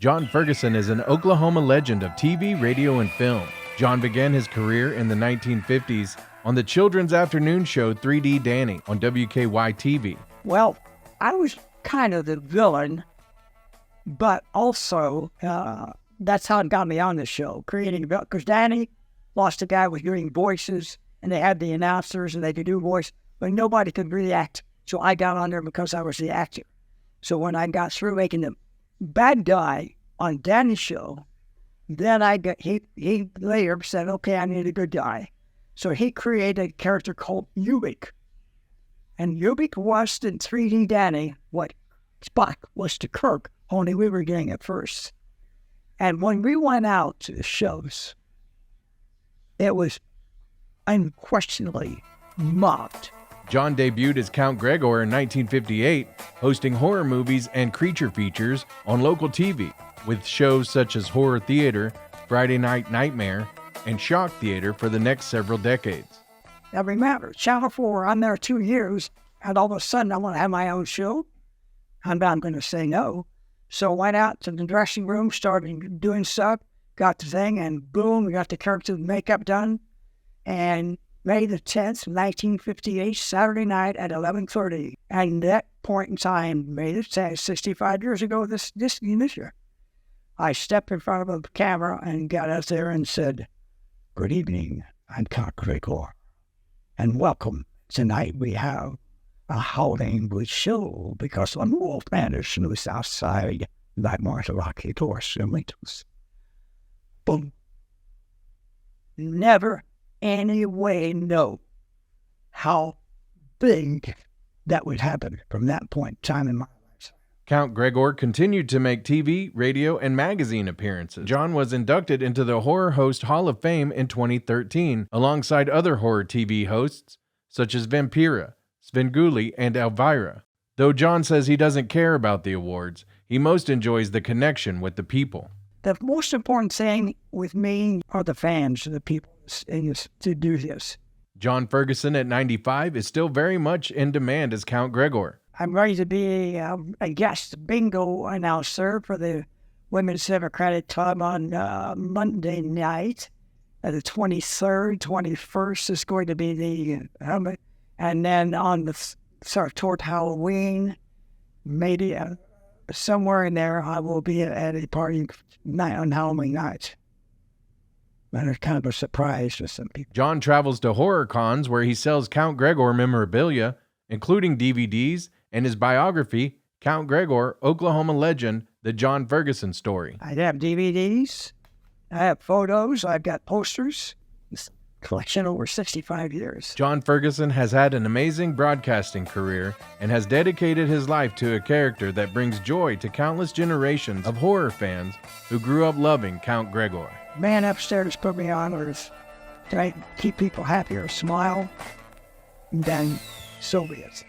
John Ferguson is an Oklahoma legend of TV, radio, and film. John began his career in the 1950s on the children's afternoon show 3D Danny on WKY-TV. Well, I was kind of the villain, but also that's how it got me on the show, creating a villain. Because Danny lost a guy with doing voices, and they had the announcers, and they could do voice, but nobody could really act. So I got on there because I was the actor. So when I got through making the bad guy on Danny's show, then he later said, okay, I need a good guy. So he created a character called Ubik. And Ubik was in 3D Danny what Spock was to Kirk, only we were getting it first. And when we went out to the shows, it was unquestionably mocked. John debuted as Count Gregore in 1958, hosting horror movies and creature features on local TV, with shows such as Horror Theater, Friday Night Nightmare, and Shock Theater for the next several decades. Now remember, Channel 4, I'm there 2 years, and all of a sudden I want to have my own show. I'm not going to say no. So I went out to the dressing room, started doing stuff, got the thing, and boom, we got the character makeup done. And May the 10th, 1958, Saturday night at 11:30. And that point in time, May the 10th, 65 years ago this year, I stepped in front of a camera and got out there and said, "Good evening, I'm Count Gregore, and welcome. Tonight we have a howling with show because one wolf man is loose outside that Martha Rocky doors and windows." Boom. Never any way know how big that would happen from that point in time in my life. Count Gregore continued to make TV, radio, and magazine appearances. John was inducted into the Horror Host Hall of Fame in 2013, alongside other horror TV hosts such as Vampira, Svengoolie, and Elvira. Though John says he doesn't care about the awards, he most enjoys the connection with the people. The most important thing with me are the fans, the people to do this. John Ferguson at 95 is still very much in demand as Count Gregore. I'm ready to be a guest bingo announcer for the Women's Democratic Club on Monday night. The 23rd, 21st is going to be the, and then on the toward Halloween, maybe somewhere in there, I will be at a party night on Halloween night. And it's kind of a surprise to some people. John travels to horror cons where he sells Count Gregore memorabilia, including DVDs and his biography, Count Gregore, Oklahoma Legend, The John Ferguson Story. I have DVDs, I have photos, I've got posters. It's a collection over 65 years. John Ferguson has had an amazing broadcasting career and has dedicated his life to a character that brings joy to countless generations of horror fans who grew up loving Count Gregore. Man upstairs put me on earth to keep people happy or smile, then so be it.